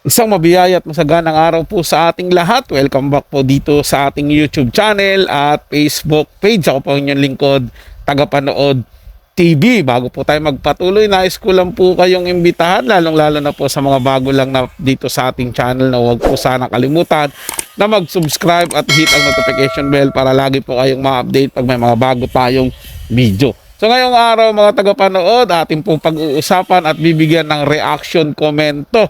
Isang mabiyaya at masaganang araw po sa ating lahat. Welcome back po dito sa ating YouTube channel at Facebook page. Ako po inyong lingkod, Tagapanood TV. Bago po tayo magpatuloy, nais ko lang po kayong imbitahan, lalong-lalo na po sa mga bago lang na dito sa ating channel, na huwag po sana kalimutan na mag-subscribe at hit ang notification bell para lagi po kayong ma-update pag may mga bago tayong video. So ngayong araw mga tagapanood, ating pong pag-uusapan at bibigyan ng reaction komento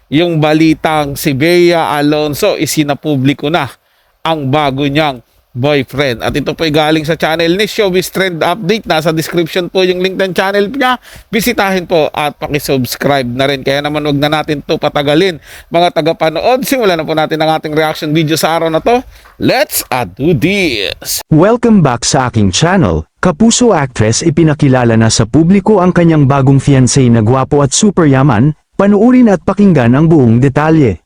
yung balitang si Bea Alonzo isinapubliko na ang bago niyang boyfriend. At ito po ay galing sa channel ni Showbiz Trend Update. Nasa description po yung link ng channel niya. Bisitahin po at pakisubscribe na rin. Kaya naman wag na natin to patagalin mga tagapanood. Simulan na po natin ang ating reaction video sa araw na to. Let's do this! Welcome back sa aking channel. Kapuso actress ipinakilala na sa publiko ang kanyang bagong fiancé na gwapo at super yaman. Panuurin at pakinggan ang buong detalye.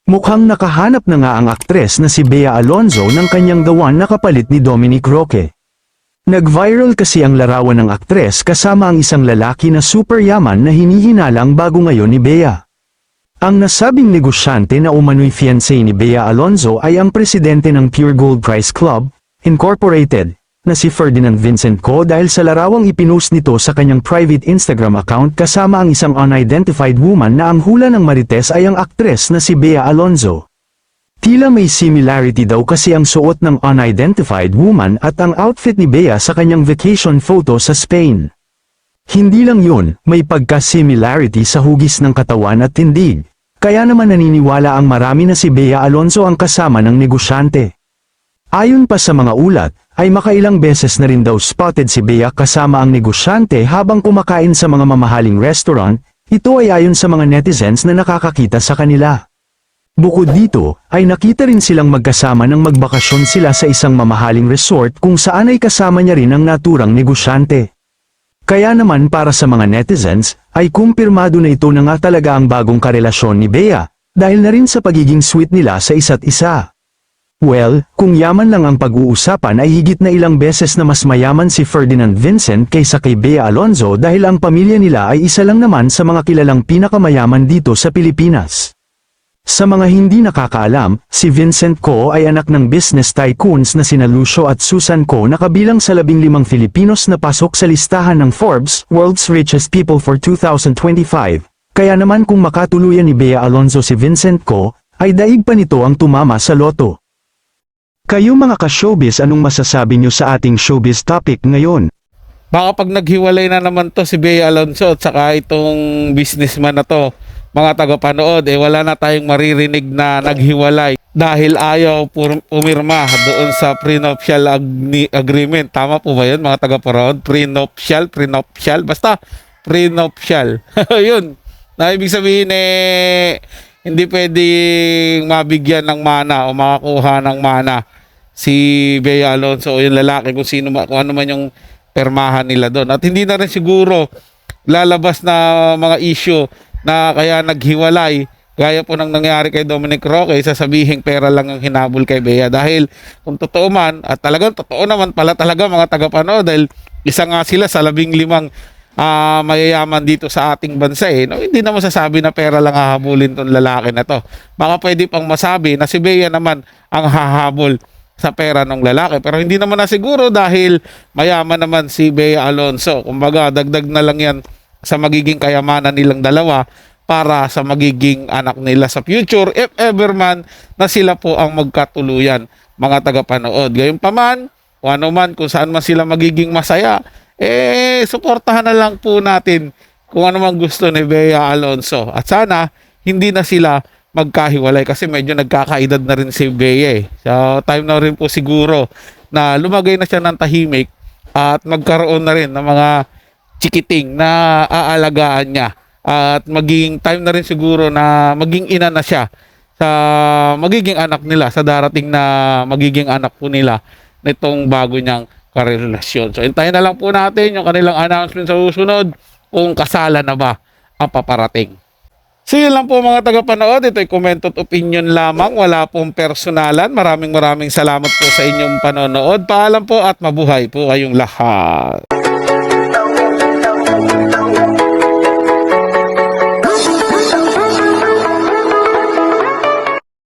Mukhang nakahanap na nga ang aktres na si Bea Alonzo ng kanyang gawan na kapalit ni Dominic Roque. Nag-viral kasi ang larawan ng aktres kasama ang isang lalaki na super yaman na hinihinalang bago ngayon ni Bea. Ang nasabing negosyante na umano'y fiancé ni Bea Alonzo ay ang presidente ng Pure Gold Price Club, Incorporated, na si Ferdinand Vincent Co dahil sa larawang ipinost nito sa kanyang private Instagram account kasama ang isang unidentified woman na ang hula ng Marites ay ang aktres na si Bea Alonzo. Tila may similarity daw kasi ang suot ng unidentified woman at ang outfit ni Bea sa kanyang vacation photo sa Spain. Hindi lang yun, may pagka-similarity sa hugis ng katawan at tindig. Kaya naman naniniwala ang marami na si Bea Alonzo ang kasama ng negosyante. Ayon pa sa mga ulat, ay makailang beses na rin daw spotted si Bea kasama ang negosyante habang kumakain sa mga mamahaling restaurant. Ito ay ayon sa mga netizens na nakakakita sa kanila. Bukod dito, ay nakita rin silang magkasama nang magbakasyon sila sa isang mamahaling resort kung saan ay kasama niya rin ang naturang negosyante. Kaya naman para sa mga netizens, ay kumpirmado na ito na nga talaga ang bagong karelasyon ni Bea, dahil na rin sa pagiging sweet nila sa isa't isa. Well, kung yaman lang ang pag-uusapan ay higit na ilang beses na mas mayaman si Ferdinand Vincent kaysa kay Bea Alonzo dahil ang pamilya nila ay isa lang naman sa mga kilalang pinakamayaman dito sa Pilipinas. Sa mga hindi nakakaalam, si Vincent Co ay anak ng business tycoons na sina Lucio at Susan Co na kabilang sa 15 Filipinos na pasok sa listahan ng Forbes World's Richest People for 2025. Kaya naman kung makatuluyan ni Bea Alonzo si Vincent Co, ay daig pa nito ang tumama sa loto. Kayo mga ka-showbiz, anong masasabi nyo sa ating showbiz topic ngayon? Baka pag naghiwalay na naman to si Bea Alonzo at saka itong businessman na to, mga tagapanood, wala na tayong maririnig na naghiwalay dahil ayaw pumirma doon sa prenuptial agreement. Tama po ba yun mga tagapanood? Prenuptial, basta prenuptial. Yun, na ibig sabihin hindi pwedeng mabigyan ng mana o makakuha ng mana si Bea Alonzo o yung lalaki kung ano man yung permahan nila doon. At hindi na rin siguro lalabas na mga issue na kaya naghiwalay gaya po ng nangyari kay Dominic Roque, sasabihin pera lang ang hinabol kay Bea. Dahil kung totoo man, at talagang totoo naman pala talaga mga tagapanood, dahil isa nga sila sa 15 mayayaman dito sa ating bansa no, hindi na masasabi na pera lang hahabulin tong lalaki na to. Baka pwede pang masabi na si Bea naman ang hahabol sa pera ng lalaki, pero hindi naman na siguro dahil mayaman naman si Bea Alonzo. Kumbaga dagdag na lang yan sa magiging kayamanan nilang dalawa para sa magiging anak nila sa future, if ever man na sila po ang magkatuluyan mga tagapanood. Gayunpaman, kung ano man, kung saan man sila magiging masaya, suportahan na lang po natin kung ano man gusto ni Bea Alonzo. At sana, hindi na sila magkahiwalay kasi medyo nagkakaedad na rin si Bea. So, time na rin po siguro na lumagay na siya ng tahimik at magkaroon na rin ng mga chikiting na aalagaan niya. At maging time na rin siguro na maging ina na siya sa magiging anak nila, sa darating na magiging anak po nila nitong bago niyang karelasyon. So, hintayin na lang po natin yung kanilang announcement sa susunod kung kasalan na ba ang paparating. So, yun lang po mga tagapanood. Ito ay comment at opinion lamang. Wala pong personalan. Maraming salamat po sa inyong panonood. Paalam po at mabuhay po kayong lahat.